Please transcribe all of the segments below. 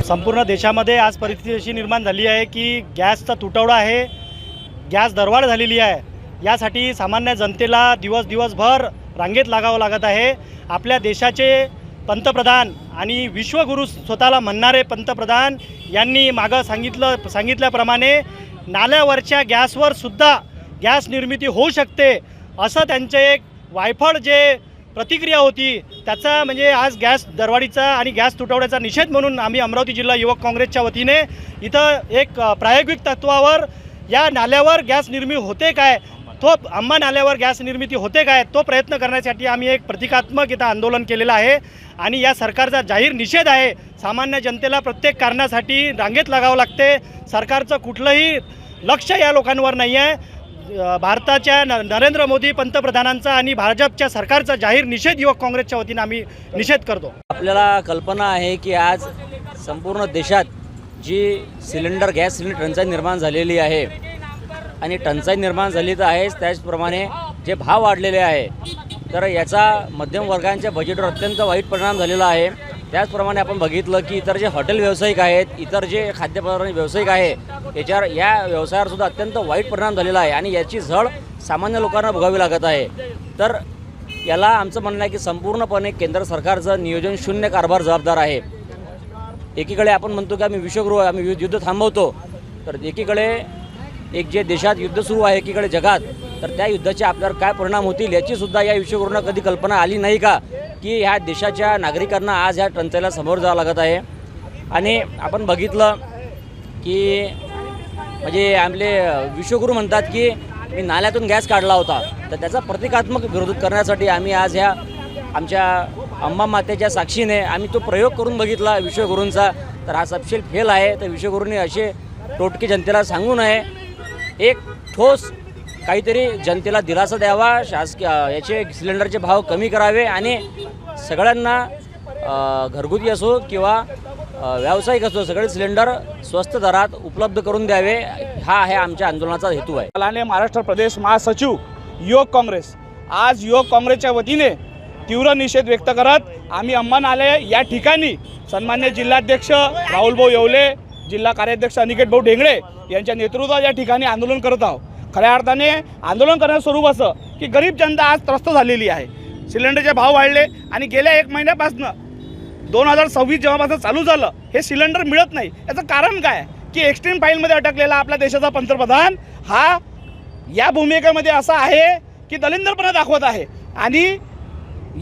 संपूर्ण देशामध्ये आज परिस्थिती अशी निर्माण झाली आहे की गॅसचा तुटवडा आहे, गॅस दरवाढ झालेली आहे। यासाठी सामान्य जनतेला दिवसभर रांगेत लागावं लागत आहे। आपल्या देशाचे पंतप्रधान आणि विश्वगुरू स्वतःला म्हणणारे पंतप्रधान यांनी मागं सांगितल्याप्रमाणे नाल्यावरच्या गॅसवर सुद्धा गॅस निर्मिती होऊ शकते असं त्यांचे एक वायफळ जे प्रतिक्रिया होती, त्याचा म्हणजे आज गॅस दरवाढीचा आणि गॅस तुटवड्याचा निषेध म्हणून आम्ही अमरावती जिल्हा युवक काँग्रेसच्या वतीने इथं एक प्रायोगिक तत्वावर या नाल्यावर गॅस निर्मिती होते काय, तो अंबा नाल्यावर गॅस निर्मिती होते काय, तो प्रयत्न करण्यासाठी आम्ही एक प्रतिकात्मक इथं आंदोलन केलेलं आहे आणि या सरकारचा जाहीर निषेध आहे। सामान्य जनतेला प्रत्येक कारणासाठी रांगेत लागावं लागते। सरकारचं कुठलंही लक्ष या लोकांवर नाही आहे। भारताच्या नरेंद्र मोदी पंतप्रधानांचा आणि भाजपच्या सरकारचा जाहीर निषेध युवक काँग्रेसच्या वतीने आम्ही निषेध करतो। आपल्याला कल्पना आहे की आज संपूर्ण देशात जी गॅस सिलेंडर टंचाई निर्माण झालेली आहे आणि टंचाई निर्माण झाली तर आहेच, त्याचप्रमाणे जे भाव वाढलेले आहे तर याचा मध्यम वर्गांच्या बजेटवर अत्यंत वाईट परिणाम झालेला आहे। त्याचप्रमाणे आपण बघितलं की इतर जे हॉटेल व्यावसायिक आहेत, इतर जे खाद्यपदार्थ व्यावसायिक आहे, याच्यावर या व्यवसायावर सुद्धा अत्यंत वाईट परिणाम झालेला आहे आणि याची झळ सामान्य लोकांना भोगावी लागत आहे। तर याला आमचं म्हणणं आहे की संपूर्णपणे केंद्र सरकारचं नियोजन शून्य कारभार जबाबदार आहे। एकीकडे आपण म्हणतो की आम्ही विश्वगुरू आम्ही युद्ध थांबवतो, तर एकीकडे एक जे देशात युद्ध सुरू आहे एकीकडे जगात, तर त्या युद्धाचे आपल्यावर काय परिणाम होतील याची सुद्धा या विश्वगुरूंना कधी कल्पना आली नाही का की ह्या देशाच्या नागरिकांना आज ह्या टंचाईला समोर जावं लागत आहे। आणि आपण बघितलं की म्हणजे आपले विश्वगुरू म्हणतात की मी नाल्यातून गॅस काढला होता, तर त्याचा प्रतिकात्मक विरोध करण्यासाठी आम्ही आज ह्या आमच्या अंबा मातेच्या साक्षीने आम्ही तो प्रयोग करून बघितला विश्वगुरूंचा, तर हा तपशील फेल आहे। तर विश्वगुरूंनी असे टोटके जनतेला सांगू नये, एक ठोस काहीतरी जनतेला दिलासा द्यावा, शासकीय याचे सिलेंडरचे भाव कमी करावे आणि सगळ्यांना घरगुती असो किंवा व्यावसायिक असो सगळे सिलेंडर स्वस्त दरात उपलब्ध करून द्यावे, हा आहे आमच्या आंदोलनाचा हेतू आहे। मला महाराष्ट्र प्रदेश महासचिव युवक काँग्रेस आज युवक काँग्रेसच्या वतीने तीव्र निषेध व्यक्त करत आम्ही अंबा नाले या ठिकाणी सन्मान्य जिल्हाध्यक्ष राहुलभाऊ येवले, जिल्हा कार्याध्यक्ष अनिकेत भाऊ ढेंगळे यांच्या नेतृत्वात या ठिकाणी आंदोलन करत आहोत। खऱ्या अर्थाने आंदोलन करण्याचं स्वरूप असं की गरीब जनता आज त्रस्त झालेली आहे। सिलेंडरचे भाव वाढले आणि गेल्या 1 महिन्यापासून 2026 जेव्हापासून चालू झालं हे सिलेंडर मिळत नाही। याचं कारण काय की एक्स्ट्रीम फाईलमध्ये अटकलेला आपल्या देशाचा पंतप्रधान हा या भूमिकेमध्ये असा आहे की दलिंदरपणा दाखवत आहे आणि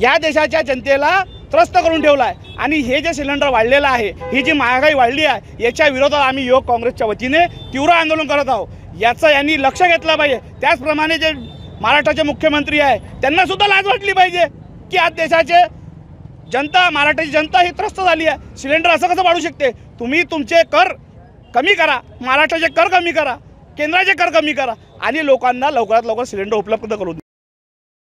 या देशाच्या जनतेला त्रस्त करून ठेवला आहे। आणि हे जे सिलेंडर वाढलेलं आहे, ही जी महागाई वाढली आहे, याच्या विरोधात आम्ही युवक काँग्रेसच्या वतीने तीव्र आंदोलन करत आहोत। याचं यांनी लक्ष घेतलं पाहिजे। त्याचप्रमाणे जे महाराष्ट्राचे मुख्यमंत्री आहे त्यांना सुद्धा लाज वाटली पाहिजे की आज देशाचे जनता, महाराष्ट्राची जनता ही त्रस्त झाली आहे। सिलेंडर असं कसं वाढू शकते? तुम्ही तुमचे कर कमी करा, महाराष्ट्राचे कर कमी करा, केंद्राचे कर कमी करा आणि लोकांना लवकरात लवकर सिलेंडर उपलब्ध करून द्या।